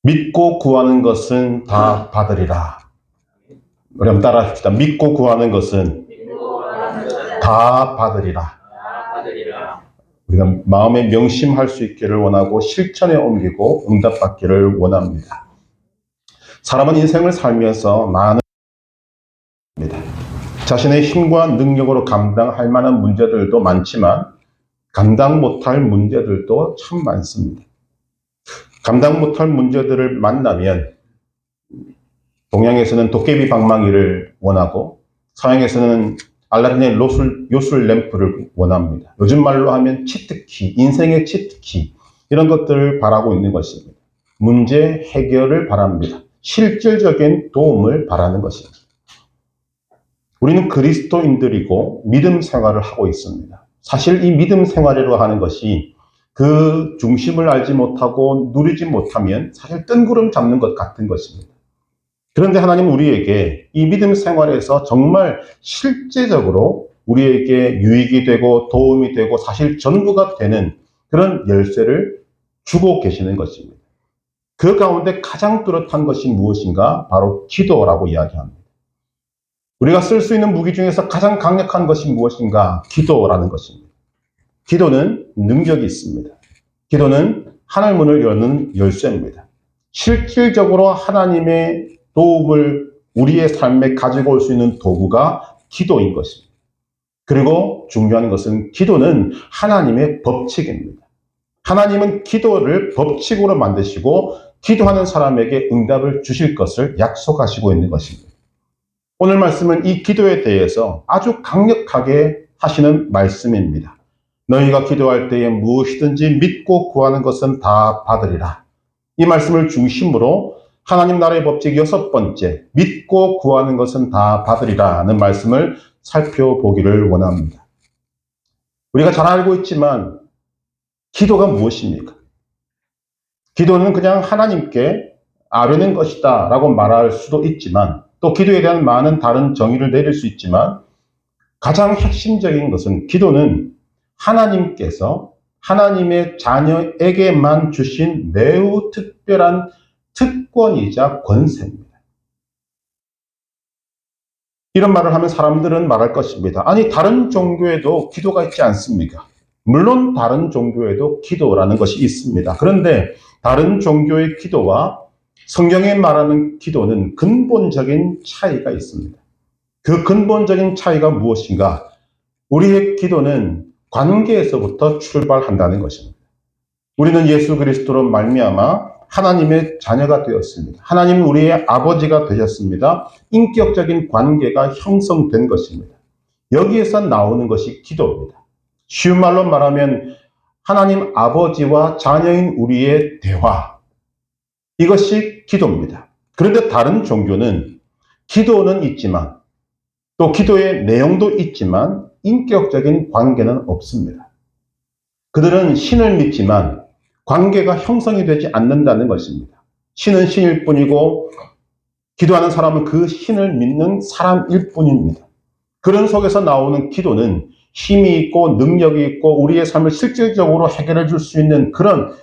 믿고 구하는 것은 다 받으리라. 우리 한번 따라 합시다. 믿고 구하는 것은 다 받으리라. 우리가 마음에 명심할 수 있기를 원하고 실천에 옮기고 응답받기를 원합니다. 사람은 인생을 살면서 많은 자신의 힘과 능력으로 감당할 만한 문제들도 많지만 감당 못할 문제들도 참 많습니다. 감당 못할 문제들을 만나면 동양에서는 도깨비 방망이를 원하고 서양에서는 알라딘의 요술 램프를 원합니다. 요즘 말로 하면 치트키, 인생의 치트키 이런 것들을 바라고 있는 것입니다. 문제 해결을 바랍니다. 실질적인 도움을 바라는 것입니다. 우리는 그리스도인들이고 믿음 생활을 하고 있습니다. 사실 이 믿음 생활이라고 하는 것이 그 중심을 알지 못하고 누리지 못하면 사실 뜬구름 잡는 것 같은 것입니다. 그런데 하나님은 우리에게 이 믿음 생활에서 정말 실제적으로 우리에게 유익이 되고 도움이 되고 사실 전부가 되는 그런 열쇠를 주고 계시는 것입니다. 그 가운데 가장 뚜렷한 것이 무엇인가? 바로 기도라고 이야기합니다. 우리가 쓸 수 있는 무기 중에서 가장 강력한 것이 무엇인가? 기도라는 것입니다. 기도는 능력이 있습니다. 기도는 하늘문을 여는 열쇠입니다. 실질적으로 하나님의 도움을 우리의 삶에 가지고 올 수 있는 도구가 기도인 것입니다. 그리고 중요한 것은 기도는 하나님의 법칙입니다. 하나님은 기도를 법칙으로 만드시고 기도하는 사람에게 응답을 주실 것을 약속하시고 있는 것입니다. 오늘 말씀은 이 기도에 대해서 아주 강력하게 하시는 말씀입니다. 너희가 기도할 때에 무엇이든지 믿고 구하는 것은 다 받으리라. 이 말씀을 중심으로 하나님 나라의 법칙 6번째, 믿고 구하는 것은 다 받으리라는 말씀을 살펴보기를 원합니다. 우리가 잘 알고 있지만 기도가 무엇입니까? 기도는 그냥 하나님께 아뢰는 것이다 라고 말할 수도 있지만 또 기도에 대한 많은 다른 정의를 내릴 수 있지만 가장 핵심적인 것은 기도는 하나님께서 하나님의 자녀에게만 주신 매우 특별한 특권이자 권세입니다. 이런 말을 하면 사람들은 말할 것입니다. 아니 다른 종교에도 기도가 있지 않습니까? 물론 다른 종교에도 기도라는 것이 있습니다. 그런데 다른 종교의 기도와 성경에 말하는 기도는 근본적인 차이가 있습니다. 그 근본적인 차이가 무엇인가? 우리의 기도는 관계에서부터 출발한다는 것입니다. 우리는 예수 그리스도로 말미암아 하나님의 자녀가 되었습니다. 하나님은 우리의 아버지가 되셨습니다. 인격적인 관계가 형성된 것입니다. 여기에서 나오는 것이 기도입니다. 쉬운 말로 말하면 하나님 아버지와 자녀인 우리의 대화, 이것이 기도입니다. 그런데 다른 종교는 기도는 있지만 또 기도의 내용도 있지만 인격적인 관계는 없습니다. 그들은 신을 믿지만 관계가 형성이 되지 않는다는 것입니다. 신은 신일 뿐이고 기도하는 사람은 그 신을 믿는 사람일 뿐입니다. 그런 속에서 나오는 기도는 힘이 있고 능력이 있고 우리의 삶을 실질적으로 해결해 줄 수 있는 그런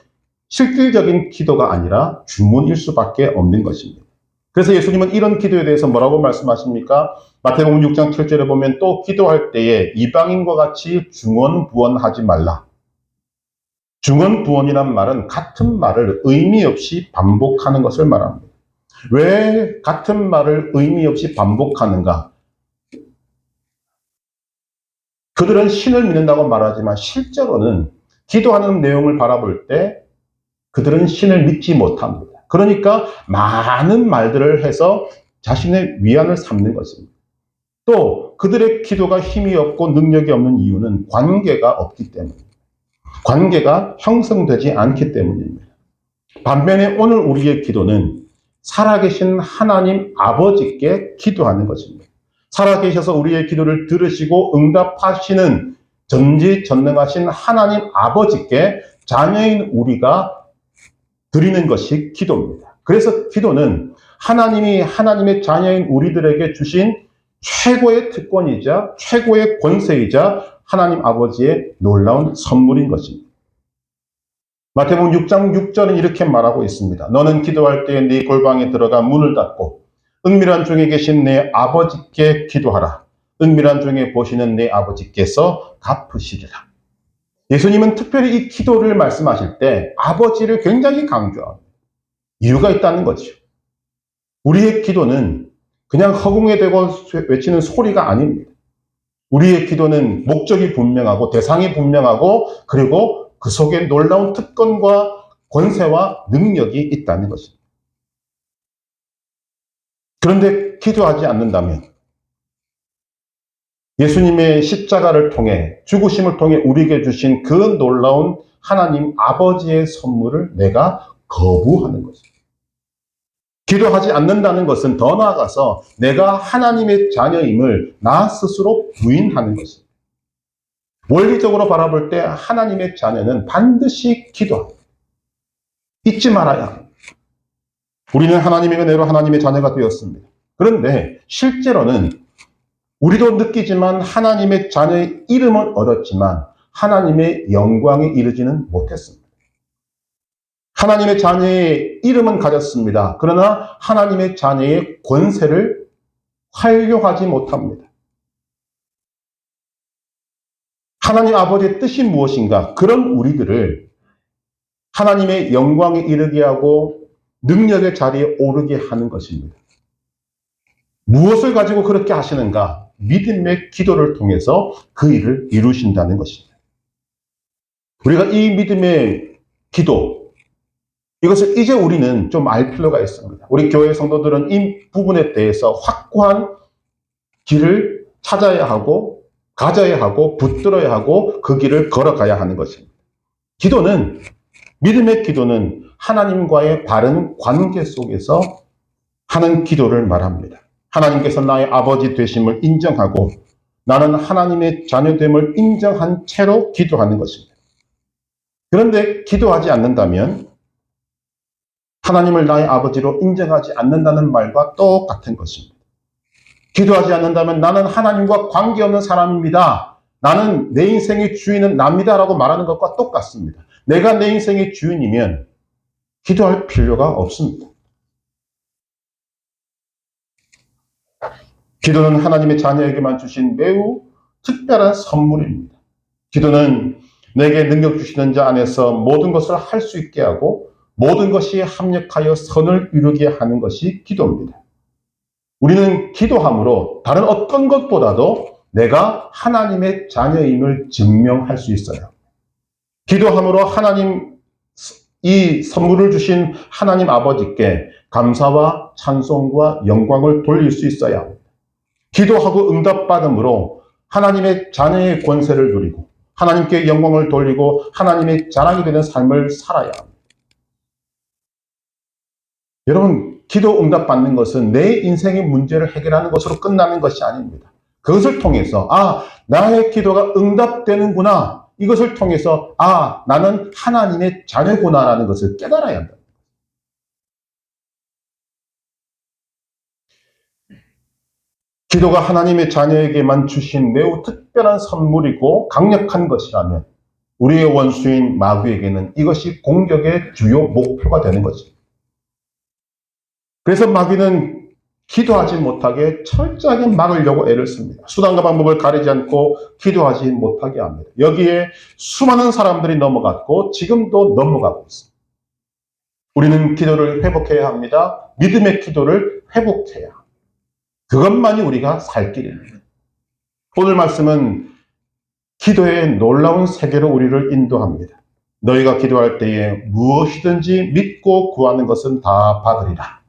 실질적인 기도가 아니라 주문일 수밖에 없는 것입니다. 그래서 예수님은 이런 기도에 대해서 뭐라고 말씀하십니까? 마태복음 6장 7절에 보면 또 기도할 때에 이방인과 같이 중언부언하지 말라. 중언부언이란 말은 같은 말을 의미 없이 반복하는 것을 말합니다. 왜 같은 말을 의미 없이 반복하는가? 그들은 신을 믿는다고 말하지만 실제로는 기도하는 내용을 바라볼 때 그들은 신을 믿지 못합니다. 그러니까 많은 말들을 해서 자신의 위안을 삼는 것입니다. 또 그들의 기도가 힘이 없고 능력이 없는 이유는 관계가 없기 때문입니다. 관계가 형성되지 않기 때문입니다. 반면에 오늘 우리의 기도는 살아계신 하나님 아버지께 기도하는 것입니다. 살아계셔서 우리의 기도를 들으시고 응답하시는 전지전능하신 하나님 아버지께 자녀인 우리가 드리는 것이 기도입니다. 그래서 기도는 하나님이 하나님의 자녀인 우리들에게 주신 최고의 특권이자 최고의 권세이자 하나님 아버지의 놀라운 선물인 것입니다. 마태복음 6장 6절은 이렇게 말하고 있습니다. 너는 기도할 때에 네 골방에 들어가 문을 닫고 은밀한 중에 계신 내 아버지께 기도하라. 은밀한 중에 보시는 내 아버지께서 갚으시리라. 예수님은 특별히 이 기도를 말씀하실 때 아버지를 굉장히 강조합니다. 이유가 있다는 거죠. 우리의 기도는 그냥 허공에 대고 외치는 소리가 아닙니다. 우리의 기도는 목적이 분명하고 대상이 분명하고 그리고 그 속에 놀라운 특권과 권세와 능력이 있다는 것입니다. 그런데 기도하지 않는다면 예수님의 십자가를 통해 죽으심을 통해 우리에게 주신 그 놀라운 하나님 아버지의 선물을 내가 거부하는 것입니다. 기도하지 않는다는 것은 더 나아가서 내가 하나님의 자녀임을 나 스스로 부인하는 것입니다. 원리적으로 바라볼 때 하나님의 자녀는 반드시 기도합니다. 잊지 말아야 합니다. 우리는 하나님의 은혜로 하나님의 자녀가 되었습니다. 그런데 실제로는 우리도 느끼지만 하나님의 자녀의 이름은 얻었지만 하나님의 영광에 이르지는 못했습니다. 하나님의 자녀의 이름은 가졌습니다. 그러나 하나님의 자녀의 권세를 활용하지 못합니다. 하나님 아버지의 뜻이 무엇인가? 그런 우리들을 하나님의 영광에 이르게 하고 능력의 자리에 오르게 하는 것입니다. 무엇을 가지고 그렇게 하시는가? 믿음의 기도를 통해서 그 일을 이루신다는 것입니다. 우리가 이 믿음의 기도, 이것을 이제 우리는 좀 알 필요가 있습니다. 우리 교회 성도들은 이 부분에 대해서 확고한 길을 찾아야 하고, 가져야 하고, 붙들어야 하고, 그 길을 걸어가야 하는 것입니다. 기도는, 믿음의 기도는 하나님과의 바른 관계 속에서 하는 기도를 말합니다. 하나님께서 나의 아버지 되심을 인정하고 나는 하나님의 자녀됨을 인정한 채로 기도하는 것입니다. 그런데 기도하지 않는다면 하나님을 나의 아버지로 인정하지 않는다는 말과 똑같은 것입니다. 기도하지 않는다면 나는 하나님과 관계없는 사람입니다. 나는 내 인생의 주인은 납니다라고 말하는 것과 똑같습니다. 내가 내 인생의 주인이면 기도할 필요가 없습니다. 기도는 하나님의 자녀에게만 주신 매우 특별한 선물입니다. 기도는 내게 능력 주시는 자 안에서 모든 것을 할 수 있게 하고 모든 것이 합력하여 선을 이루게 하는 것이 기도입니다. 우리는 기도함으로 다른 어떤 것보다도 내가 하나님의 자녀임을 증명할 수 있어요. 기도함으로 하나님, 이 선물을 주신 하나님 아버지께 감사와 찬송과 영광을 돌릴 수 있어야 합니다. 기도하고 응답받음으로 하나님의 자녀의 권세를 누리고 하나님께 영광을 돌리고 하나님의 자랑이 되는 삶을 살아야 합니다. 여러분, 기도 응답받는 것은 내 인생의 문제를 해결하는 것으로 끝나는 것이 아닙니다. 그것을 통해서 나의 기도가 응답되는구나. 이것을 통해서 나는 하나님의 자녀구나라는 것을 깨달아야 한다. 기도가 하나님의 자녀에게만 주신 매우 특별한 선물이고 강력한 것이라면 우리의 원수인 마귀에게는 이것이 공격의 주요 목표가 되는 것입니다. 그래서 마귀는 기도하지 못하게 철저하게 막으려고 애를 씁니다. 수단과 방법을 가리지 않고 기도하지 못하게 합니다. 여기에 수많은 사람들이 넘어갔고 지금도 넘어가고 있습니다. 우리는 기도를 회복해야 합니다. 믿음의 기도를 회복해야 합니다. 그것만이 우리가 살 길입니다. 오늘 말씀은 기도의 놀라운 세계로 우리를 인도합니다. 너희가 기도할 때에 무엇이든지 믿고 구하는 것은 다 받으리라.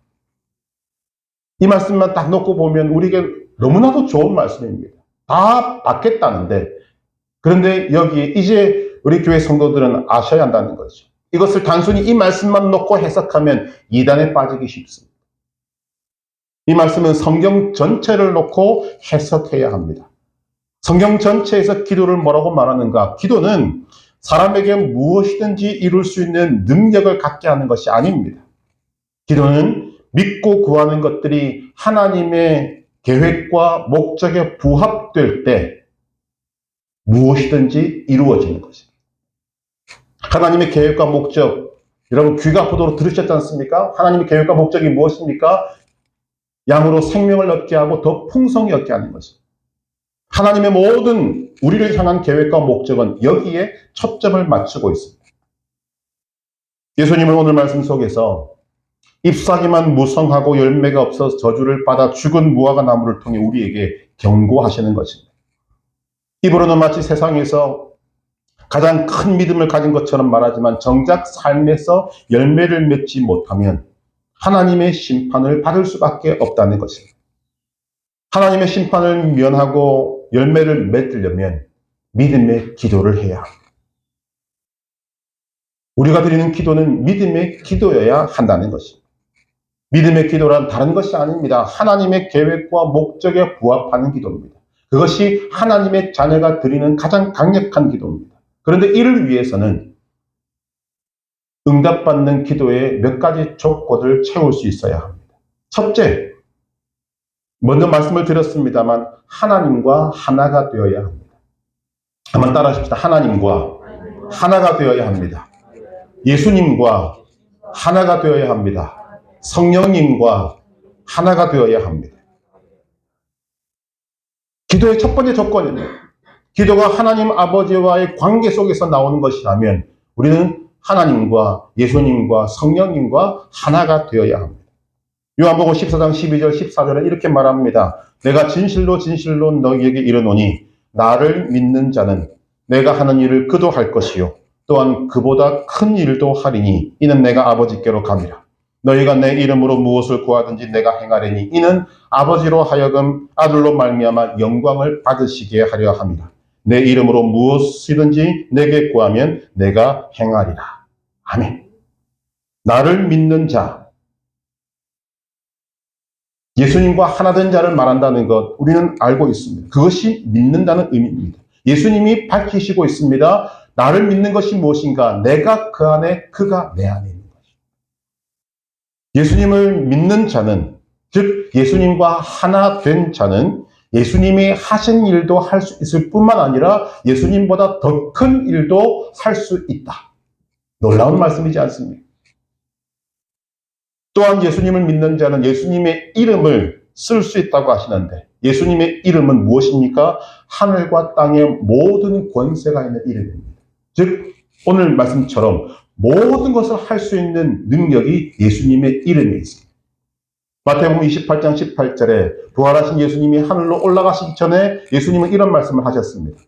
이 말씀만 딱 놓고 보면 우리에게 너무나도 좋은 말씀입니다. 다 받겠다는데, 그런데 여기 이제 우리 교회 성도들은 아셔야 한다는 거죠. 이것을 단순히 이 말씀만 놓고 해석하면 이단에 빠지기 쉽습니다. 이 말씀은 성경 전체를 놓고 해석해야 합니다. 성경 전체에서 기도를 뭐라고 말하는가? 기도는 사람에게 무엇이든지 이룰 수 있는 능력을 갖게 하는 것이 아닙니다. 기도는 믿고 구하는 것들이 하나님의 계획과 목적에 부합될 때 무엇이든지 이루어지는 것입니다. 하나님의 계획과 목적, 여러분 귀가 아프도록 들으셨지 않습니까? 하나님의 계획과 목적이 무엇입니까? 양으로 생명을 얻게 하고 더 풍성히 얻게 하는 것입니다. 하나님의 모든 우리를 향한 계획과 목적은 여기에 초점을 맞추고 있습니다. 예수님은 오늘 말씀 속에서 잎사귀만 무성하고 열매가 없어 저주를 받아 죽은 무화과 나무를 통해 우리에게 경고하시는 것입니다. 입으로는 마치 세상에서 가장 큰 믿음을 가진 것처럼 말하지만 정작 삶에서 열매를 맺지 못하면 하나님의 심판을 받을 수밖에 없다는 것입니다. 하나님의 심판을 면하고 열매를 맺으려면 믿음의 기도를 해야 합니다. 우리가 드리는 기도는 믿음의 기도여야 한다는 것입니다. 믿음의 기도란 다른 것이 아닙니다. 하나님의 계획과 목적에 부합하는 기도입니다. 그것이 하나님의 자녀가 드리는 가장 강력한 기도입니다. 그런데 이를 위해서는 응답받는 기도에 몇 가지 조건을 채울 수 있어야 합니다. 첫째, 먼저 말씀을 드렸습니다만 하나님과 하나가 되어야 합니다. 한번 따라 하십시다. 하나님과 하나가 되어야 합니다. 예수님과 하나가 되어야 합니다. 성령님과 하나가 되어야 합니다. 기도의 첫 번째 조건입니다. 기도가 하나님 아버지와의 관계 속에서 나오는 것이라면 우리는 하나님과 예수님과 성령님과 하나가 되어야 합니다. 요한복음 14장 12절 14절은 이렇게 말합니다. 내가 진실로 진실로 너희에게 이르노니 나를 믿는 자는 내가 하는 일을 그도 할 것이요 또한 그보다 큰 일도 하리니 이는 내가 아버지께로 가니라. 너희가 내 이름으로 무엇을 구하든지 내가 행하리니 이는 아버지로 하여금 아들로 말미암아 영광을 받으시게 하려 함이라. 내 이름으로 무엇이든지 내게 구하면 내가 행하리라. 아멘. 나를 믿는 자, 예수님과 하나 된 자를 말한다는 것 우리는 알고 있습니다. 그것이 믿는다는 의미입니다. 예수님이 밝히시고 있습니다. 나를 믿는 것이 무엇인가? 내가 그 안에, 그가 내 안에 있는 것입니다. 예수님을 믿는 자는, 즉 예수님과 하나 된 자는 예수님이 하신 일도 할 수 있을 뿐만 아니라 예수님보다 더 큰 일도 할 수 있다. 놀라운 말씀이지 않습니까? 또한 예수님을 믿는 자는 예수님의 이름을 쓸 수 있다고 하시는데 예수님의 이름은 무엇입니까? 하늘과 땅의 모든 권세가 있는 이름입니다. 즉 오늘 말씀처럼 모든 것을 할 수 있는 능력이 예수님의 이름에 있습니다. 마태복음 28장 18절에 부활하신 예수님이 하늘로 올라가시기 전에 예수님은 이런 말씀을 하셨습니다.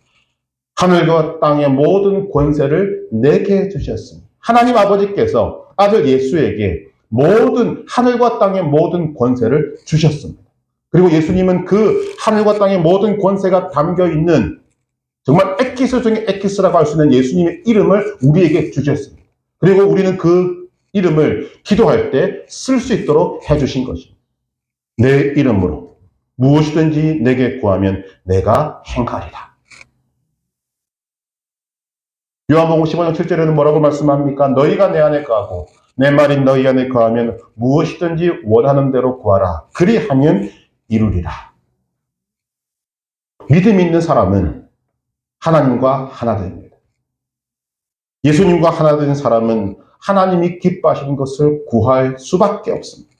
하늘과 땅의 모든 권세를 내게 주셨습니다. 하나님 아버지께서 아들 예수에게 모든 하늘과 땅의 모든 권세를 주셨습니다. 그리고 예수님은 그 하늘과 땅의 모든 권세가 담겨있는 정말 엑기스 중에 엑기스라고 할 수 있는 예수님의 이름을 우리에게 주셨습니다. 그리고 우리는 그 이름을 기도할 때 쓸 수 있도록 해주신 것입니다. 내 이름으로 무엇이든지 내게 구하면 내가 행하리라. 요한복음 15장 7절에는 뭐라고 말씀합니까? 너희가 내 안에 거하고 내 말이 너희 안에 거하면 무엇이든지 원하는 대로 구하라. 그리하면 이루리라. 믿음 있는 사람은 하나님과 하나 됩니다. 예수님과 하나 된 사람은 하나님이 기뻐하시는 것을 구할 수밖에 없습니다.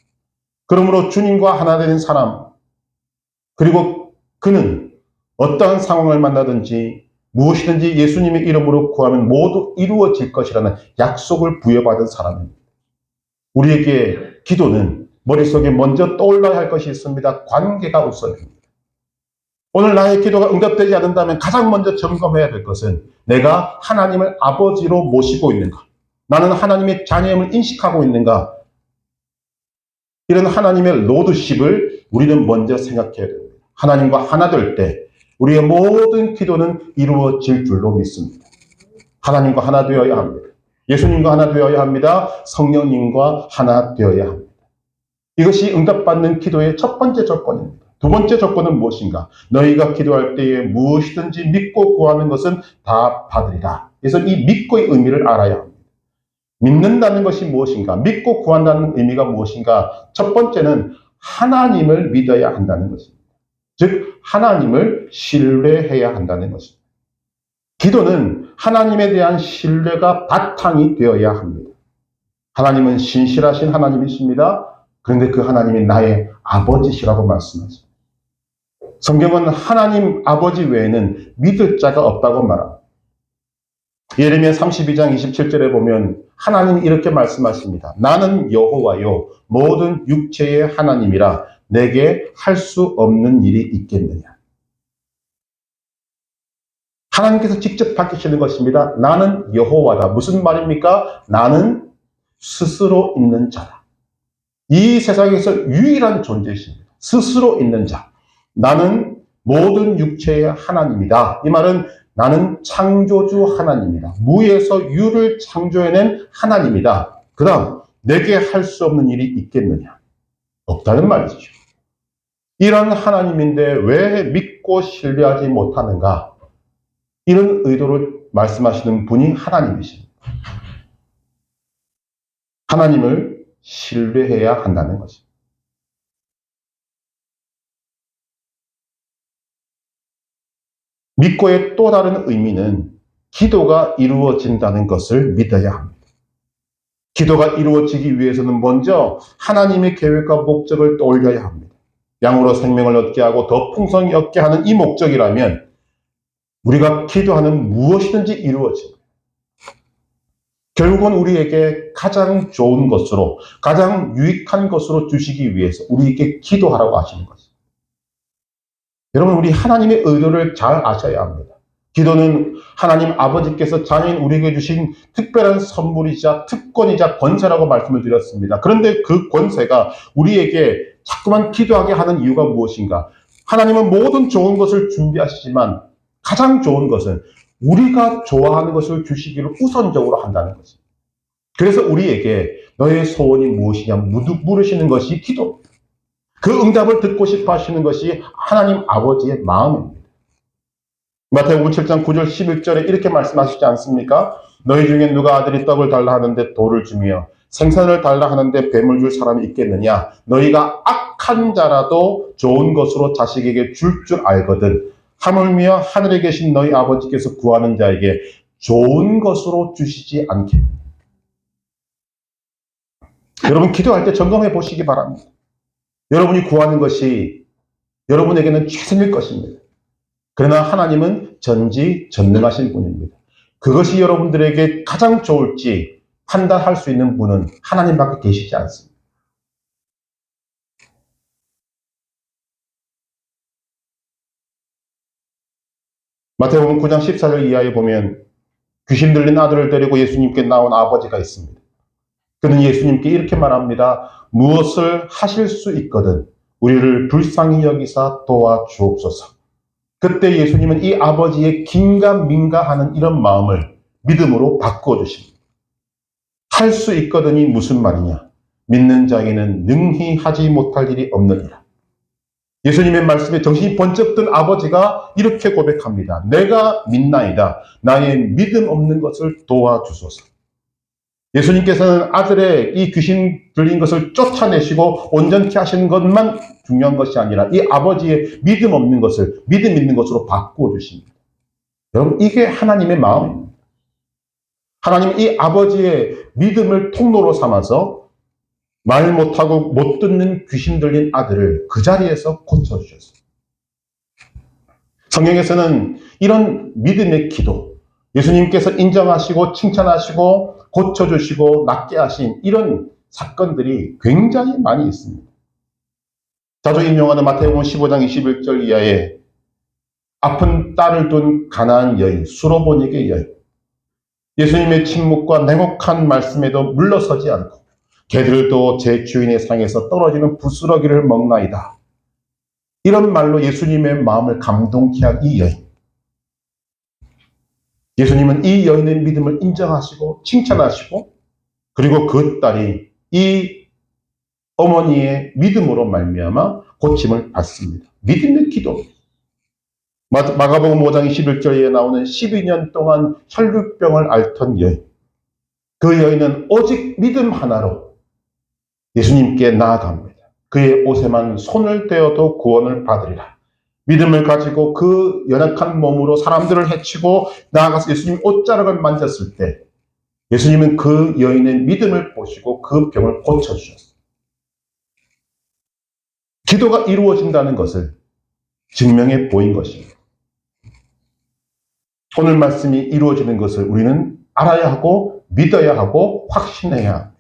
그러므로 주님과 하나 된 사람, 그리고 그는 어떠한 상황을 만나든지 무엇이든지 예수님의 이름으로 구하면 모두 이루어질 것이라는 약속을 부여받은 사람입니다. 우리에게 기도는 머릿속에 먼저 떠올라야 할 것이 있습니다. 관계가 우선입니다. 오늘 나의 기도가 응답되지 않는다면 가장 먼저 점검해야 될 것은 내가 하나님을 아버지로 모시고 있는가? 나는 하나님의 자녀임을 인식하고 있는가? 이런 하나님의 로드십을 우리는 먼저 생각해야 됩니다. 하나님과 하나 될 때 우리의 모든 기도는 이루어질 줄로 믿습니다. 하나님과 하나 되어야 합니다. 예수님과 하나 되어야 합니다. 성령님과 하나 되어야 합니다. 이것이 응답받는 기도의 첫 번째 조건입니다. 두 번째 조건은 무엇인가? 너희가 기도할 때에 무엇이든지 믿고 구하는 것은 다 받으리라. 그래서 이 믿고의 의미를 알아야 합니다. 믿는다는 것이 무엇인가? 믿고 구한다는 의미가 무엇인가? 첫 번째는 하나님을 믿어야 한다는 것입니다. 즉 하나님을 신뢰해야 한다는 것입니다. 기도는 하나님에 대한 신뢰가 바탕이 되어야 합니다. 하나님은 신실하신 하나님이십니다. 그런데 그 하나님이 나의 아버지시라고 말씀하십니다. 성경은 하나님 아버지 외에는 믿을 자가 없다고 말합니다. 예레미야 32장 27절에 보면 하나님이 이렇게 말씀하십니다. 나는 여호와요 모든 육체의 하나님이라 내게 할 수 없는 일이 있겠느냐. 하나님께서 직접 밝히시는 것입니다. 나는 여호와다. 무슨 말입니까? 나는 스스로 있는 자다. 이 세상에서 유일한 존재이십니다. 스스로 있는 자. 나는 모든 육체의 하나님이다. 이 말은 나는 창조주 하나님이다. 무에서 유를 창조해낸 하나님이다. 그 다음 내게 할 수 없는 일이 있겠느냐? 없다는 말이죠. 이런 하나님인데 왜 믿고 신뢰하지 못하는가? 이런 의도를 말씀하시는 분이 하나님이십니다. 하나님을 신뢰해야 한다는 것입니다. 믿고의 또 다른 의미는 기도가 이루어진다는 것을 믿어야 합니다. 기도가 이루어지기 위해서는 먼저 하나님의 계획과 목적을 떠올려야 합니다. 양으로 생명을 얻게 하고 더 풍성히 얻게 하는 이 목적이라면 우리가 기도하는 무엇이든지 이루어집니다. 결국은 우리에게 가장 좋은 것으로, 가장 유익한 것으로 주시기 위해서 우리에게 기도하라고 하시는 것입니다. 여러분, 우리 하나님의 의도를 잘 아셔야 합니다. 기도는 하나님 아버지께서 자녀인 우리에게 주신 특별한 선물이자 특권이자 권세라고 말씀을 드렸습니다. 그런데 그 권세가 우리에게 자꾸만 기도하게 하는 이유가 무엇인가? 하나님은 모든 좋은 것을 준비하시지만 가장 좋은 것은 우리가 좋아하는 것을 주시기를 우선적으로 한다는 것입니다. 그래서 우리에게 너의 소원이 무엇이냐 물으시는 것이 기도. 그 응답을 듣고 싶어 하시는 것이 하나님 아버지의 마음입니다. 마태복음 7장 9절 11절에 이렇게 말씀하시지 않습니까? 너희 중에 누가 아들이 떡을 달라 하는데 돌을 주며 생선을 달라 하는데 뱀을 줄 사람이 있겠느냐? 너희가 악한 자라도 좋은 것으로 자식에게 줄 알거든. 하물며 하늘에 계신 너희 아버지께서 구하는 자에게 좋은 것으로 주시지 않겠느냐? 여러분, 기도할 때 점검해 보시기 바랍니다. 여러분이 구하는 것이 여러분에게는 최선일 것입니다. 그러나 하나님은 전지전능하신 분입니다. 그것이 여러분들에게 가장 좋을지 판단할 수 있는 분은 하나님밖에 계시지 않습니다. 마태복음 9장 14절 이하에 보면 귀신 들린 아들을 데리고 예수님께 나온 아버지가 있습니다. 그는 예수님께 이렇게 말합니다. 무엇을 하실 수 있거든 우리를 불쌍히 여기사 도와주옵소서. 그때 예수님은 이 아버지의 긴가민가하는 이런 마음을 믿음으로 바꾸어 주십니다. 할 수 있거든이 무슨 말이냐? 믿는 자에게는 능히 하지 못할 일이 없느니라. 예수님의 말씀에 정신이 번쩍 든 아버지가 이렇게 고백합니다. 내가 믿나이다. 나의 믿음 없는 것을 도와주소서. 예수님께서는 아들의 이 귀신 들린 것을 쫓아내시고 온전케 하시는 것만 중요한 것이 아니라 이 아버지의 믿음 없는 것을 믿음 있는 것으로 바꾸어 주십니다. 여러분, 이게 하나님의 마음입니다. 하나님은 이 아버지의 믿음을 통로로 삼아서 말 못하고 못 듣는 귀신 들린 아들을 그 자리에서 고쳐주셨습니다. 성경에서는 이런 믿음의 기도, 예수님께서 인정하시고 칭찬하시고 고쳐주시고 낫게 하신 이런 사건들이 굉장히 많이 있습니다. 자주 인용하는 마태복음 15장 21절 이하에 아픈 딸을 둔 가나안 여인, 수로보닉의 여인, 예수님의 침묵과 냉혹한 말씀에도 물러서지 않고 개들도 제 주인의 상에서 떨어지는 부스러기를 먹나이다. 이런 말로 예수님의 마음을 감동케 한 이 여인. 예수님은 이 여인의 믿음을 인정하시고 칭찬하시고 그리고 그 딸이 이 어머니의 믿음으로 말미암아 고침을 받습니다. 믿음의 기도. 마가복음 5장 21절에 나오는 12년 동안 혈루병을 앓던 여인. 그 여인은 오직 믿음 하나로 예수님께 나아갑니다. 그의 옷에만 손을 떼어도 구원을 받으리라. 믿음을 가지고 그 연약한 몸으로 사람들을 해치고 나아가서 예수님 옷자락을 만졌을 때 예수님은 그 여인의 믿음을 보시고 그 병을 고쳐주셨어요. 기도가 이루어진다는 것을 증명해 보인 것입니다. 오늘 말씀이 이루어지는 것을 우리는 알아야 하고 믿어야 하고 확신해야 합니다.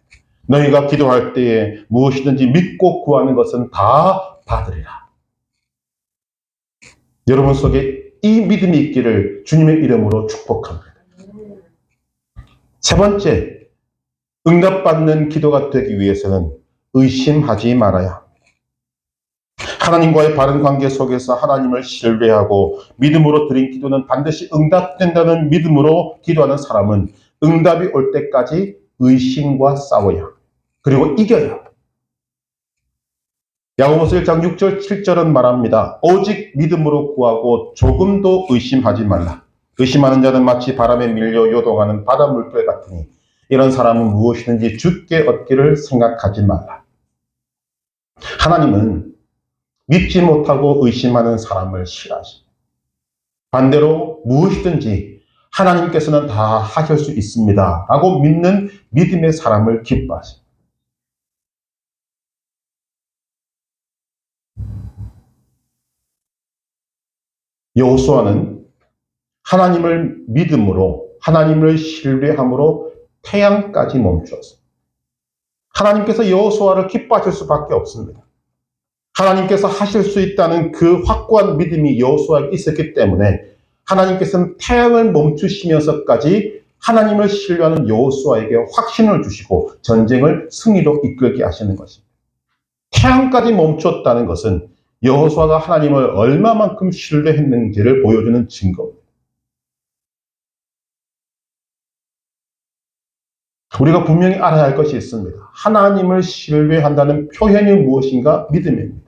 너희가 기도할 때에 무엇이든지 믿고 구하는 것은 다 받으리라. 여러분 속에 이 믿음이 있기를 주님의 이름으로 축복합니다. 세 번째, 응답받는 기도가 되기 위해서는 의심하지 말아야 합니다. 하나님과의 바른 관계 속에서 하나님을 신뢰하고 믿음으로 드린 기도는 반드시 응답된다는 믿음으로 기도하는 사람은 응답이 올 때까지 의심과 싸워야 합니다. 그리고 이겨야 합니다. 야고보서 1장 6절 7절은 말합니다. 오직 믿음으로 구하고 조금도 의심하지 말라. 의심하는 자는 마치 바람에 밀려 요동하는 바다 물결 같으니 이런 사람은 무엇이든지 주께 얻기를 생각하지 말라. 하나님은 믿지 못하고 의심하는 사람을 싫어하십니다. 반대로 무엇이든지 하나님께서는 다 하실 수 있습니다 라고 믿는 믿음의 사람을 기뻐하십니다. 여호수아는 하나님을 믿음으로 하나님을 신뢰함으로 태양까지 멈추었습니다. 하나님께서 여호수아를 기뻐하실 수밖에 없습니다. 하나님께서 하실 수 있다는 그 확고한 믿음이 여호수아에게 있었기 때문에 하나님께서는 태양을 멈추시면서까지 하나님을 신뢰하는 여호수아에게 확신을 주시고 전쟁을 승리로 이끌게 하시는 것입니다. 태양까지 멈췄다는 것은 여호수아가 하나님을 얼마만큼 신뢰했는지를 보여주는 증거입니다. 우리가 분명히 알아야 할 것이 있습니다. 하나님을 신뢰한다는 표현이 무엇인가? 믿음입니다.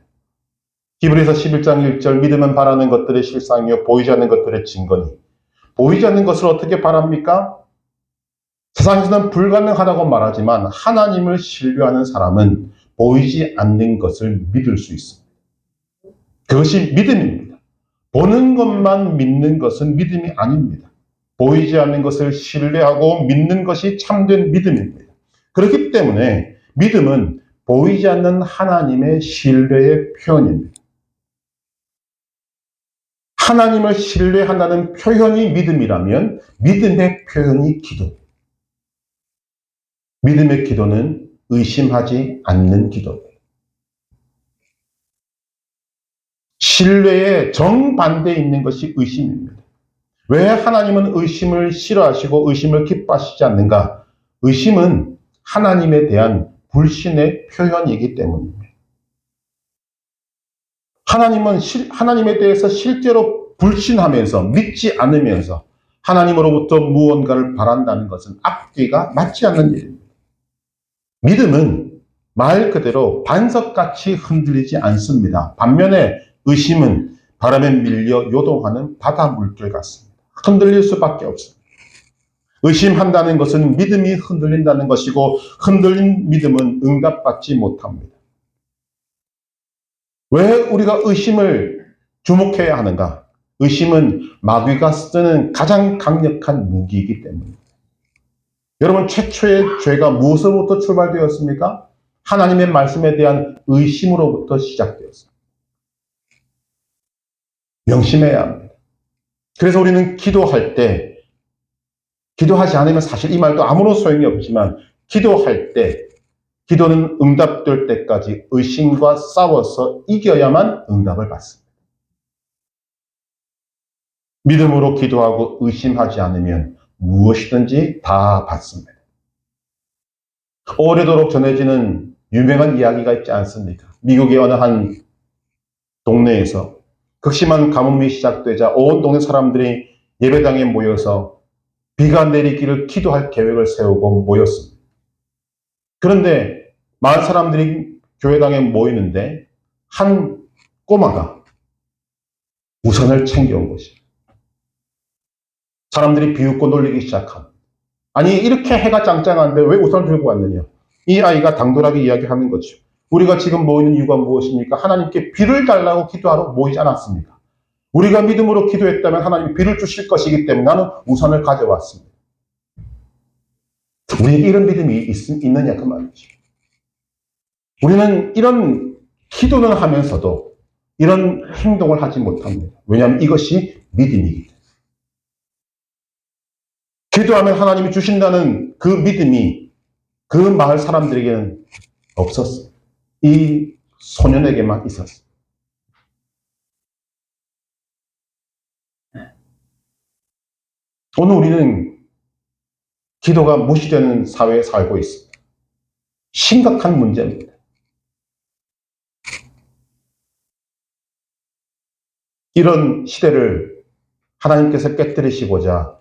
히브리서 11장 1절 믿음은 바라는 것들의 실상이요 보이지 않는 것들의 증거니 보이지 않는 것을 어떻게 바랍니까? 세상에서는 불가능하다고 말하지만 하나님을 신뢰하는 사람은 보이지 않는 것을 믿을 수 있습니다. 그것이 믿음입니다. 보는 것만 믿는 것은 믿음이 아닙니다. 보이지 않는 것을 신뢰하고 믿는 것이 참된 믿음입니다. 그렇기 때문에 믿음은 보이지 않는 하나님의 신뢰의 표현입니다. 하나님을 신뢰한다는 표현이 믿음이라면 믿음의 표현이 기도. 믿음의 기도는 의심하지 않는 기도입니다. 신뢰의 정반대에 있는 것이 의심입니다. 왜 하나님은 의심을 싫어하시고 의심을 기뻐하시지 않는가? 의심은 하나님에 대한 불신의 표현이기 때문입니다. 하나님은 하나님에 대해서 실제로 불신하면서 믿지 않으면서 하나님으로부터 무언가를 바란다는 것은 앞뒤가 맞지 않는 일입니다. 믿음은 말 그대로 반석같이 흔들리지 않습니다. 반면에 의심은 바람에 밀려 요동하는 바다 물결 같습니다. 흔들릴 수밖에 없습니다. 의심한다는 것은 믿음이 흔들린다는 것이고 흔들린 믿음은 응답받지 못합니다. 왜 우리가 의심을 주목해야 하는가? 의심은 마귀가 쓰는 가장 강력한 무기이기 때문입니다. 여러분 최초의 죄가 무엇으로부터 출발되었습니까? 하나님의 말씀에 대한 의심으로부터 시작되었습니다. 명심해야 합니다. 그래서 우리는 기도할 때, 기도하지 않으면 사실 이 말도 아무런 소용이 없지만 기도할 때, 기도는 응답될 때까지 의심과 싸워서 이겨야만 응답을 받습니다. 믿음으로 기도하고 의심하지 않으면 무엇이든지 다 받습니다. 오래도록 전해지는 유명한 이야기가 있지 않습니까? 미국의 어느 한 동네에서 극심한 가뭄이 시작되자 온 동네 사람들이 예배당에 모여서 비가 내리기를 기도할 계획을 세우고 모였습니다. 그런데 많은 사람들이 교회당에 모이는데 한 꼬마가 우산을 챙겨온 것입니다. 사람들이 비웃고 놀리기 시작합니다. 아니 이렇게 해가 짱짱한데 왜 우산을 들고 왔느냐. 이 아이가 당돌하게 이야기하는 거죠. 우리가 지금 모이는 이유가 무엇입니까? 하나님께 비를 달라고 기도하러 모이지 않았습니까? 우리가 믿음으로 기도했다면 하나님이 비를 주실 것이기 때문에 나는 우산을 가져왔습니다. 우리에게 이런 믿음이 있느냐 그 말이죠. 우리는 이런 기도는 하면서도 이런 행동을 하지 못합니다. 왜냐하면 이것이 믿음이기 때문에. 기도하면 하나님이 주신다는 그 믿음이 그 마을 사람들에게는 없었어요. 이 소년에게만 있었어요. 오늘 우리는 기도가 무시되는 사회에 살고 있습니다. 심각한 문제입니다. 이런 시대를 하나님께서 깨뜨리시고자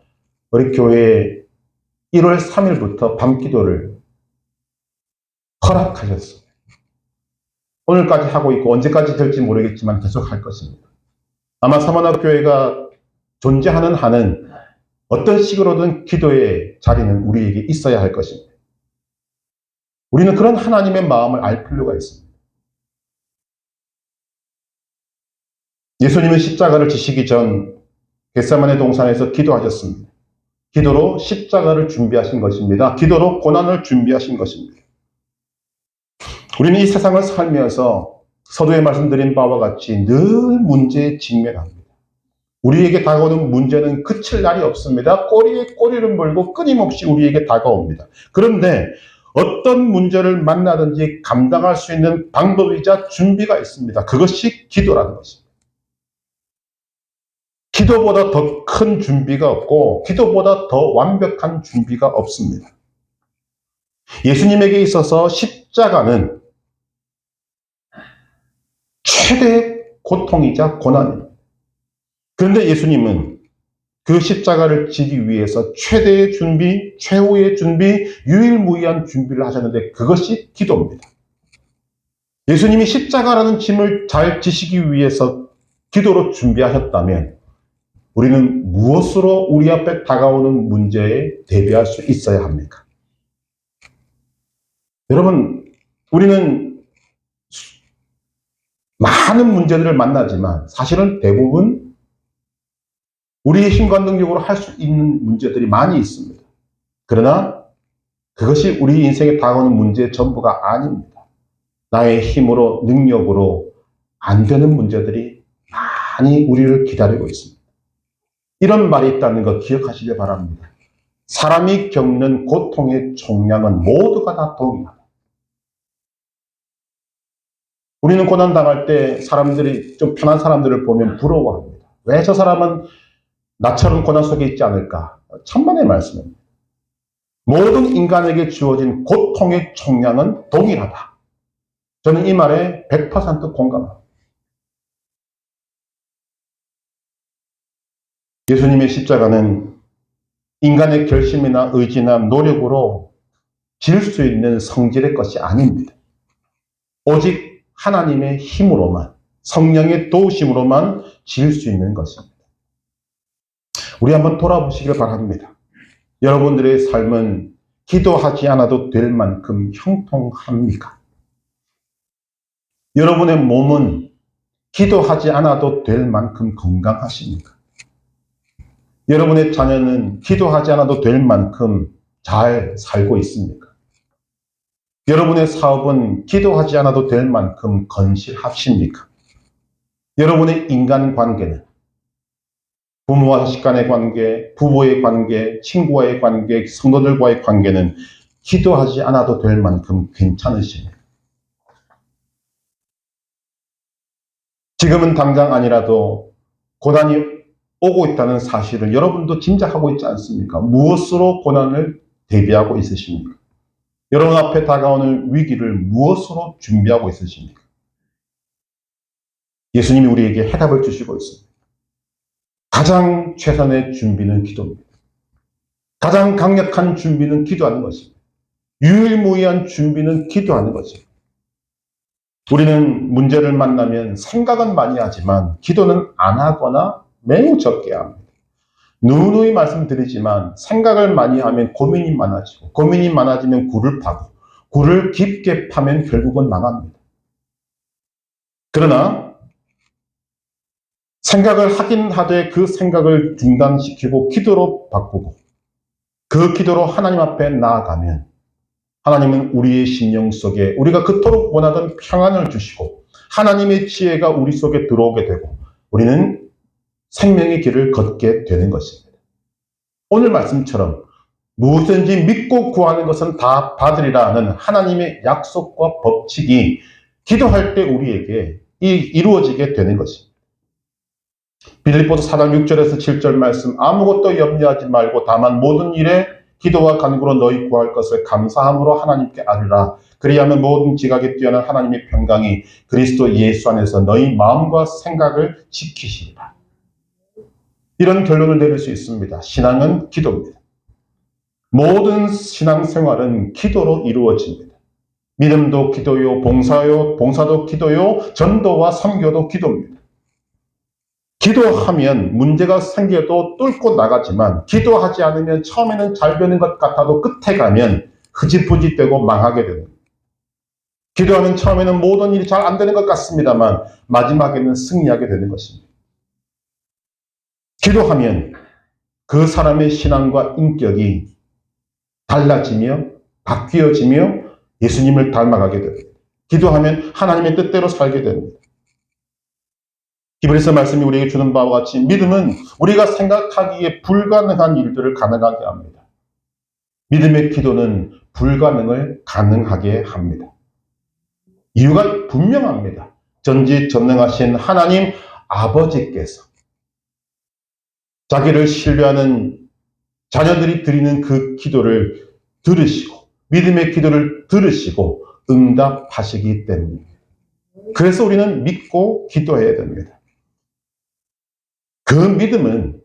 우리 교회에 1월 3일부터 밤기도를 허락하셨습니다. 오늘까지 하고 있고 언제까지 될지 모르겠지만 계속 할 것입니다. 아마 서문학교회가 존재하는 한은 어떤 식으로든 기도의 자리는 우리에게 있어야 할 것입니다. 우리는 그런 하나님의 마음을 알 필요가 있습니다. 예수님은 십자가를 지시기 전 겟세마네 동산에서 기도하셨습니다. 기도로 십자가를 준비하신 것입니다. 기도로 고난을 준비하신 것입니다. 우리는 이 세상을 살면서 서두에 말씀드린 바와 같이 늘 문제에 직면합니다. 우리에게 다가오는 문제는 그칠 날이 없습니다. 꼬리에 꼬리를 물고 끊임없이 우리에게 다가옵니다. 그런데 어떤 문제를 만나든지 감당할 수 있는 방법이자 준비가 있습니다. 그것이 기도라는 것입니다. 기도보다 더 큰 준비가 없고 기도보다 더 완벽한 준비가 없습니다. 예수님에게 있어서 십자가는 최대의 고통이자 고난입니다. 그런데 예수님은 그 십자가를 지기 위해서 최대의 준비, 최후의 준비, 유일무이한 준비를 하셨는데 그것이 기도입니다. 예수님이 십자가라는 짐을 잘 지시기 위해서 기도로 준비하셨다면 우리는 무엇으로 우리 앞에 다가오는 문제에 대비할 수 있어야 합니까? 여러분, 우리는 많은 문제들을 만나지만 사실은 대부분 우리의 힘과 능력으로 할 수 있는 문제들이 많이 있습니다. 그러나 그것이 우리 인생에 다가오는 문제의 전부가 아닙니다. 나의 힘으로, 능력으로 안 되는 문제들이 많이 우리를 기다리고 있습니다. 이런 말이 있다는 거 기억하시길 바랍니다. 사람이 겪는 고통의 총량은 모두가 다 동일하다. 우리는 고난당할 때 사람들이 좀 편한 사람들을 보면 부러워합니다. 왜 저 사람은 나처럼 고난 속에 있지 않을까? 천만의 말씀입니다. 모든 인간에게 주어진 고통의 총량은 동일하다. 저는 이 말에 100% 공감합니다. 예수님의 십자가는 인간의 결심이나 의지나 노력으로 질 수 있는 성질의 것이 아닙니다. 오직 하나님의 힘으로만, 성령의 도우심으로만 질 수 있는 것입니다. 우리 한번 돌아보시길 바랍니다. 여러분들의 삶은 기도하지 않아도 될 만큼 형통합니까? 여러분의 몸은 기도하지 않아도 될 만큼 건강하십니까? 여러분의 자녀는 기도하지 않아도 될 만큼 잘 살고 있습니까? 여러분의 사업은 기도하지 않아도 될 만큼 건실하십니까? 여러분의 인간관계는 부모와 자식 간의 관계, 부부의 관계, 친구와의 관계, 성도들과의 관계는 기도하지 않아도 될 만큼 괜찮으십니까? 지금은 당장 아니라도 고난이 오고 있다는 사실을 여러분도 짐작하고 있지 않습니까? 무엇으로 고난을 대비하고 있으십니까? 여러분 앞에 다가오는 위기를 무엇으로 준비하고 있으십니까? 예수님이 우리에게 해답을 주시고 있습니다. 가장 최선의 준비는 기도입니다. 가장 강력한 준비는 기도하는 것입니다. 유일무이한 준비는 기도하는 것입니다. 우리는 문제를 만나면 생각은 많이 하지만 기도는 안 하거나 매우 적게 합니다. 누누이 말씀드리지만 생각을 많이 하면 고민이 많아지고 고민이 많아지면 굴을 파고 굴을 깊게 파면 결국은 망합니다. 그러나 생각을 하긴 하되 그 생각을 중단시키고 기도로 바꾸고 그 기도로 하나님 앞에 나아가면 하나님은 우리의 심령 속에 우리가 그토록 원하던 평안을 주시고 하나님의 지혜가 우리 속에 들어오게 되고 우리는 생명의 길을 걷게 되는 것입니다. 오늘 말씀처럼 무엇든지 믿고 구하는 것은 다 받으리라는 하나님의 약속과 법칙이 기도할 때 우리에게 이루어지게 되는 것입니다. 빌립보서 4장 6절에서 7절 말씀, 아무것도 염려하지 말고 다만 모든 일에 기도와 간구로 너희 구할 것을 감사함으로 하나님께 아뢰라. 그리하면 모든 지각에 뛰어난 하나님의 평강이 그리스도 예수 안에서 너희 마음과 생각을 지키시리라. 이런 결론을 내릴 수 있습니다. 신앙은 기도입니다. 모든 신앙생활은 기도로 이루어집니다. 믿음도 기도요, 봉사도 기도요, 전도와 선교도 기도입니다. 기도하면 문제가 생겨도 뚫고 나가지만 기도하지 않으면 처음에는 잘 되는 것 같아도 끝에 가면 흐지부지되고 망하게 됩니다. 기도하면 처음에는 모든 일이 잘 안 되는 것 같습니다만 마지막에는 승리하게 되는 것입니다. 기도하면 그 사람의 신앙과 인격이 달라지며 바뀌어지며 예수님을 닮아가게 됩니다. 기도하면 하나님의 뜻대로 살게 됩니다. 히브리서 말씀이 우리에게 주는 바와 같이 믿음은 우리가 생각하기에 불가능한 일들을 가능하게 합니다. 믿음의 기도는 불가능을 가능하게 합니다. 이유가 분명합니다. 전지전능하신 하나님 아버지께서 자기를 신뢰하는 자녀들이 드리는 그 기도를 들으시고 믿음의 기도를 들으시고 응답하시기 때문입니다. 그래서 우리는 믿고 기도해야 됩니다. 그 믿음은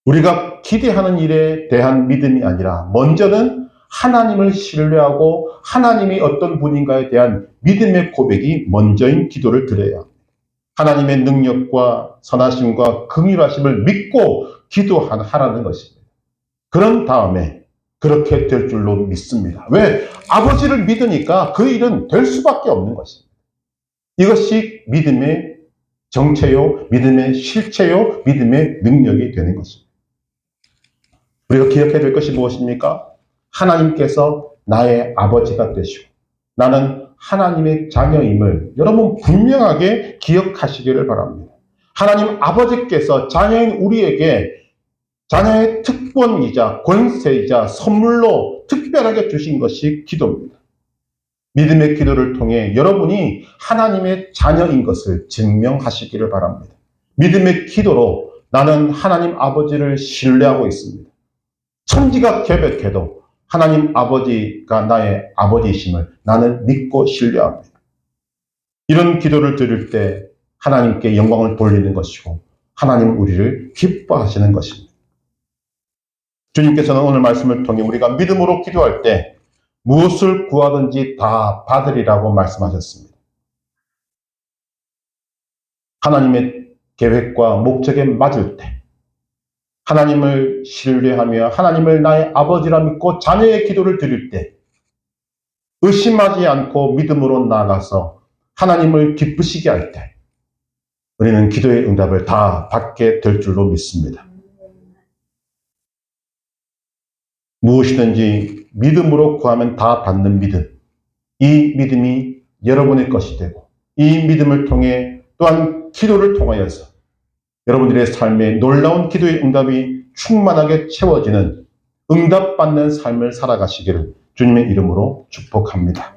우리가 기대하는 일에 대한 믿음이 아니라 먼저는 하나님을 신뢰하고 하나님이 어떤 분인가에 대한 믿음의 고백이 먼저인 기도를 드려야 합니다. 하나님의 능력과 선하심과 긍휼하심을 믿고 기도하라는 것입니다. 그런 다음에 그렇게 될 줄로 믿습니다. 왜? 아버지를 믿으니까 그 일은 될 수밖에 없는 것입니다. 이것이 믿음의 정체요, 믿음의 실체요, 믿음의 능력이 되는 것입니다. 우리가 기억해야 될 것이 무엇입니까? 하나님께서 나의 아버지가 되시고 나는 하나님의 자녀임을 여러분 분명하게 기억하시기를 바랍니다. 하나님 아버지께서 자녀인 우리에게 자녀의 특권이자 권세이자 선물로 특별하게 주신 것이 기도입니다. 믿음의 기도를 통해 여러분이 하나님의 자녀인 것을 증명하시기를 바랍니다. 믿음의 기도로 나는 하나님 아버지를 신뢰하고 있습니다. 천지가 개벽해도 하나님 아버지가 나의 아버지이심을 나는 믿고 신뢰합니다. 이런 기도를 드릴 때 하나님께 영광을 돌리는 것이고 하나님은 우리를 기뻐하시는 것입니다. 주님께서는 오늘 말씀을 통해 우리가 믿음으로 기도할 때 무엇을 구하든지 다 받으리라고 말씀하셨습니다. 하나님의 계획과 목적에 맞을 때 하나님을 신뢰하며 하나님을 나의 아버지라 믿고 자녀의 기도를 드릴 때 의심하지 않고 믿음으로 나아가서 하나님을 기쁘시게 할 때 우리는 기도의 응답을 다 받게 될 줄로 믿습니다. 무엇이든지 믿음으로 구하면 다 받는 믿음. 이 믿음이 여러분의 것이 되고 이 믿음을 통해 또한 기도를 통하여서 여러분들의 삶에 놀라운 기도의 응답이 충만하게 채워지는 응답받는 삶을 살아가시기를 주님의 이름으로 축복합니다.